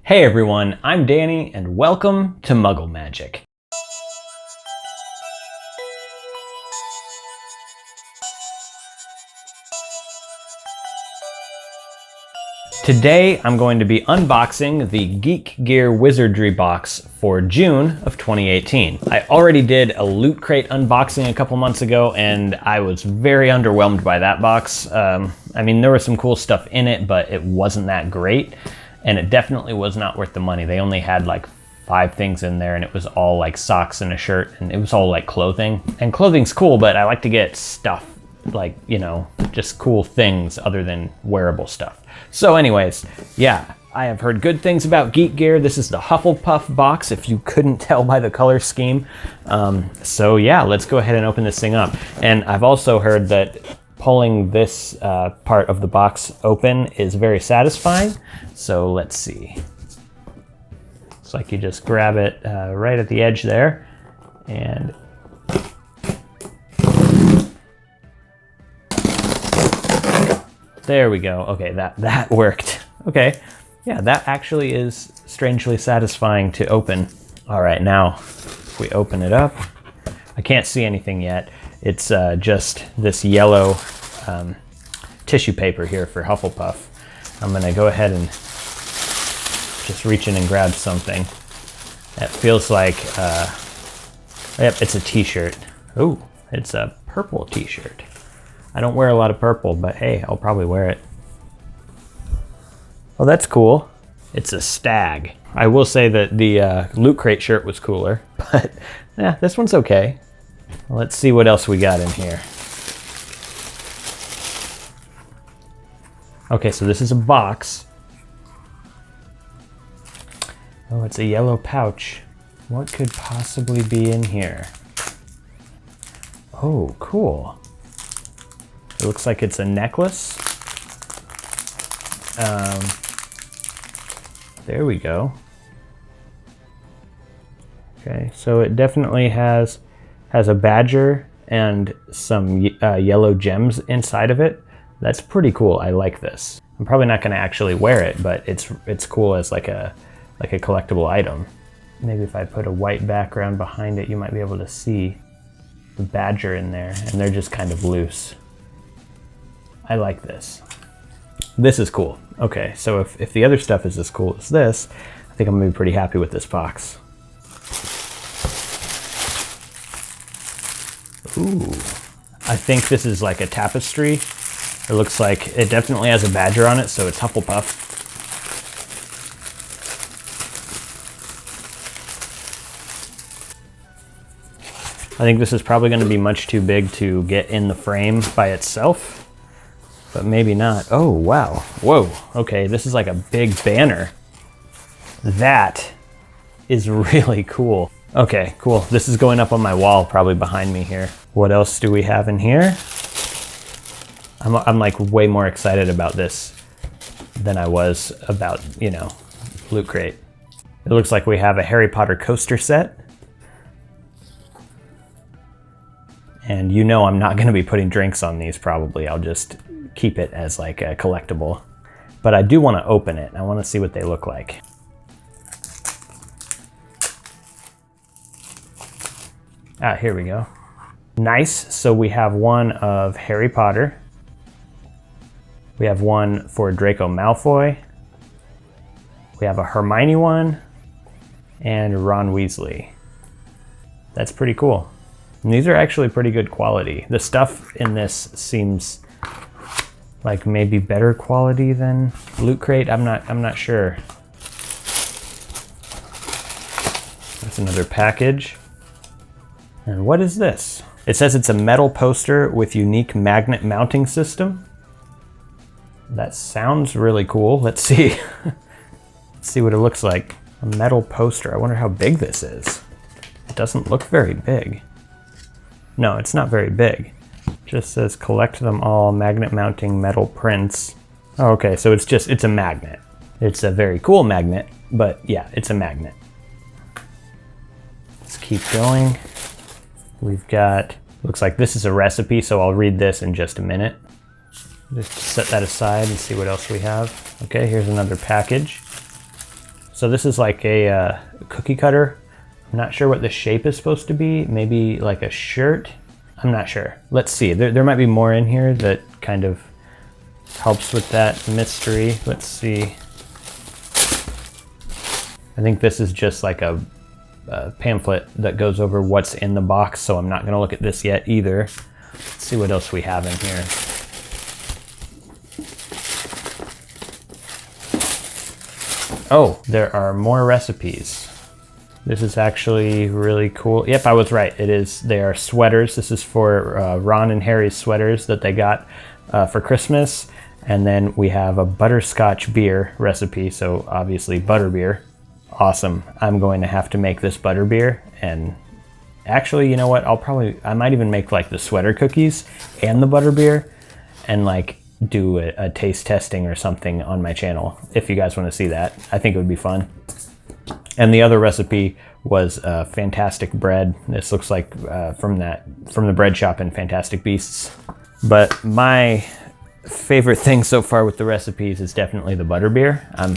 Hey everyone, I'm Danny and welcome to Muggle Magic. Today I'm going to be unboxing the Geek Gear Wizardry box for June of 2018. I already did a Loot Crate unboxing a couple months ago and I was very underwhelmed by that box. I mean, there was some cool stuff in it, but it wasn't that great. And it definitely was not worth the money. They only had like 5 things in there and it was all like socks and a shirt and it was all like clothing. And clothing's cool, but I like to get stuff like, you know, just cool things other than wearable stuff. So anyways, yeah, I have heard good things about Geek Gear. This is the Hufflepuff box, if you couldn't tell by the color scheme. So yeah, let's go ahead and open this thing up. And I've also heard that pulling this part of the box open is very satisfying. So let's see. It's like you just grab it right at the edge there and there we go. Okay, that worked. Okay, yeah, that actually is strangely satisfying to open. All right, now if we open it up, I can't see anything yet. It's just this yellow tissue paper here for Hufflepuff. I'm gonna go ahead and just reach in and grab something. That feels like, yep, it's a t-shirt. Ooh, it's a purple t-shirt. I don't wear a lot of purple, but hey, I'll probably wear it. Oh, that's cool. It's a stag. I will say that the Loot Crate shirt was cooler, but yeah, this one's okay. Let's see what else we got in here. Okay, so this is a box. Oh, it's a yellow pouch. What could possibly be in here? Oh, cool. It looks like it's a necklace. There we go. Okay, so it definitely has a badger and some yellow gems inside of it. That's pretty cool. I like this. I'm probably not going to actually wear it, but it's cool as like a collectible item. Maybe if I put a white background behind it, you might be able to see the badger in there, and they're just kind of loose. I like this. This is cool. Okay, so if the other stuff is as cool as this, I think I'm gonna be pretty happy with this box. Ooh, I think this is like a tapestry. It looks like it definitely has a badger on it, so it's Hufflepuff. I think this is probably gonna be much too big to get in the frame by itself. But maybe not. Oh, wow. Whoa. Okay, this is like a big banner. That is really cool. Okay, cool. This is going up on my wall, probably behind me here. What else do we have in here? I'm like way more excited about this than I was about, you know, Loot Crate. It looks like we have a Harry Potter coaster set. And you know I'm not gonna be putting drinks on these probably. I'll just keep it as like a collectible, but I do want to open it. I want to see what they look like. Ah, here we go. Nice. So we have one of Harry Potter. We have one for Draco Malfoy. We have a Hermione one and Ron Weasley. That's pretty cool. And these are actually pretty good quality. The stuff in this seems like maybe better quality than Loot Crate. I'm not sure. That's another package. And what is this? It says it's a metal poster with unique magnet mounting system. That sounds really cool. Let's see. Let's see what it looks like. A metal poster. I wonder how big this is. It doesn't look very big. No, it's not very big. Just says collect them all, magnet mounting metal prints. Oh, okay, so it's a magnet. It's a very cool magnet, but yeah, it's a magnet. Let's keep going. We've got, looks like this is a recipe, so I'll read this in just a minute. Just set that aside and see what else we have. Okay, here's another package. So this is like a cookie cutter. I'm not sure what the shape is supposed to be. Maybe like a shirt. I'm not sure. Let's see. There might be more in here that kind of helps with that mystery. Let's see. I think this is just like a pamphlet that goes over what's in the box, so I'm not going to look at this yet either. Let's see what else we have in here. Oh, there are more recipes. This is actually really cool. Yep, I was right. It is. They are sweaters. This is for Ron and Harry's sweaters that they got for Christmas. And then we have a butterscotch beer recipe. So obviously butterbeer. Awesome. I'm going to have to make this butterbeer. And actually, you know what? I might even make like the sweater cookies and the butterbeer and like do a taste testing or something on my channel if you guys want to see that. I think it would be fun. And the other recipe was Fantastic Bread. This looks like from the bread shop in Fantastic Beasts. But my favorite thing so far with the recipes is definitely the butterbeer. I'm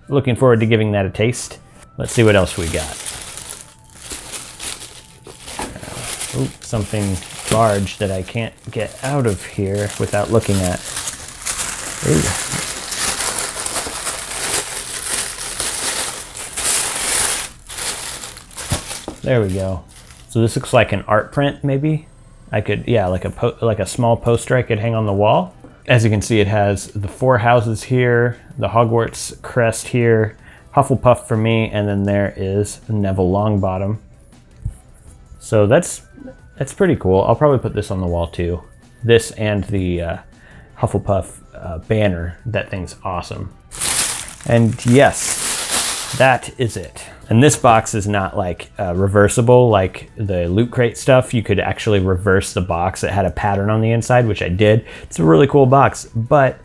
looking forward to giving that a taste. Let's see what else we got. Something large that I can't get out of here without looking at. Ooh. There we go. So this looks like an art print, maybe. I could, yeah, like a small poster I could hang on the wall. As you can see, it has the 4 houses here, the Hogwarts crest here, Hufflepuff for me, and then there is Neville Longbottom. So that's pretty cool. I'll probably put this on the wall too. This and the Hufflepuff banner. That thing's awesome. And yes, that is it. And this box is not like reversible like the Loot Crate stuff. You could actually reverse the box. It had a pattern on the inside, which I did. It's a really cool box, but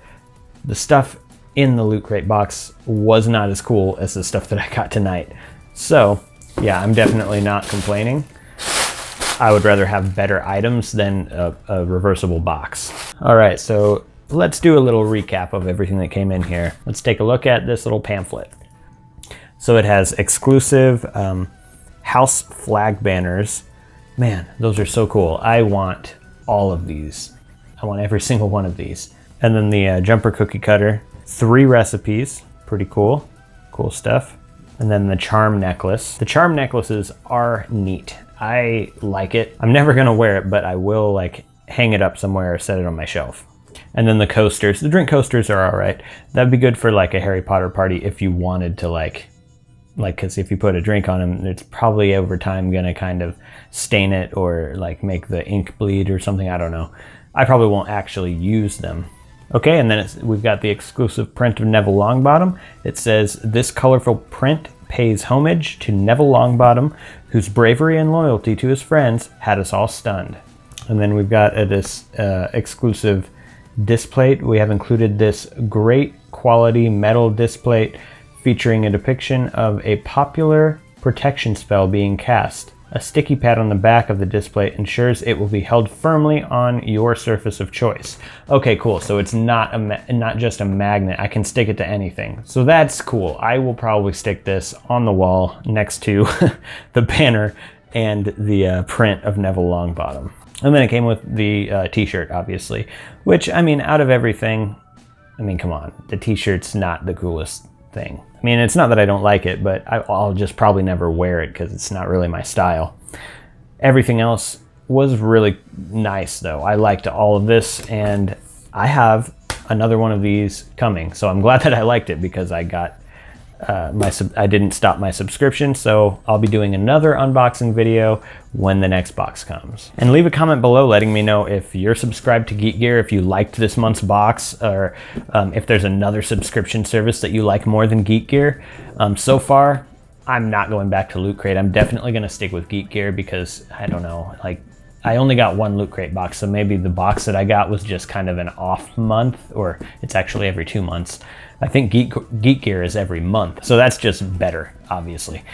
the stuff in the Loot Crate box was not as cool as the stuff that I got tonight. So yeah, I'm definitely not complaining. I would rather have better items than a reversible box. All right, so let's do a little recap of everything that came in here. Let's take a look at this little pamphlet. So it has exclusive house flag banners. Man, those are so cool. I want all of these. I want every single one of these. And then the jumper cookie cutter, 3 recipes, pretty cool, cool stuff. And then the charm necklace. The charm necklaces are neat. I like it. I'm never gonna wear it, but I will like hang it up somewhere or set it on my shelf. And then the coasters, the drink coasters are all right. That'd be good for like a Harry Potter party if you wanted to like, cause if you put a drink on them, it's probably over time gonna kind of stain it or like make the ink bleed or something, I don't know. I probably won't actually use them. Okay, and then we've got the exclusive print of Neville Longbottom. It says, this colorful print pays homage to Neville Longbottom, whose bravery and loyalty to his friends had us all stunned. And then we've got this exclusive disc plate. We have included this great quality metal disc plate featuring a depiction of a popular protection spell being cast. A sticky pad on the back of the disc plate ensures it will be held firmly on your surface of choice. Okay, cool. So it's not just a magnet. I can stick it to anything. So that's cool. I will probably stick this on the wall next to the banner and the print of Neville Longbottom. And then it came with the t-shirt, obviously, which, I mean, out of everything, I mean, come on, the t-shirt's not the coolest thing. I mean, it's not that I don't like it, but I'll just probably never wear it because it's not really my style. Everything else was really nice, though. I liked all of this, and I have another one of these coming. So I'm glad that I liked it because I got I didn't stop my subscription, so I'll be doing another unboxing video when the next box comes. And leave a comment below letting me know if you're subscribed to Geek Gear, if you liked this month's box, or if there's another subscription service that you like more than Geek Gear. So far, I'm not going back to Loot Crate. I'm definitely gonna stick with Geek Gear because, I don't know, like, I only got 1 Loot Crate box, so maybe the box that I got was just kind of an off month, or it's actually every 2 months. I think Geek Gear is every month, so that's just better, obviously.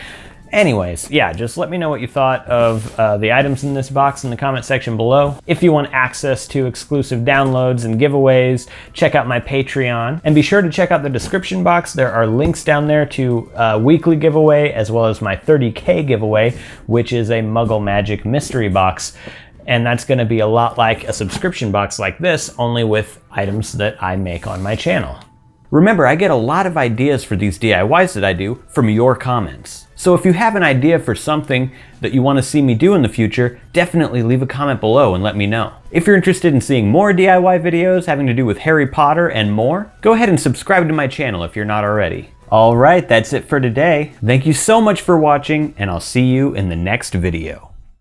Anyways, yeah, just let me know what you thought of the items in this box in the comment section below. If you want access to exclusive downloads and giveaways, check out my Patreon. And be sure to check out the description box. There are links down there to a weekly giveaway as well as my 30K giveaway, which is a Muggle Magic mystery box. And that's gonna be a lot like a subscription box like this, only with items that I make on my channel. Remember, I get a lot of ideas for these DIYs that I do from your comments. So if you have an idea for something that you want to see me do in the future, definitely leave a comment below and let me know. If you're interested in seeing more DIY videos having to do with Harry Potter and more, go ahead and subscribe to my channel if you're not already. All right, that's it for today. Thank you so much for watching, and I'll see you in the next video.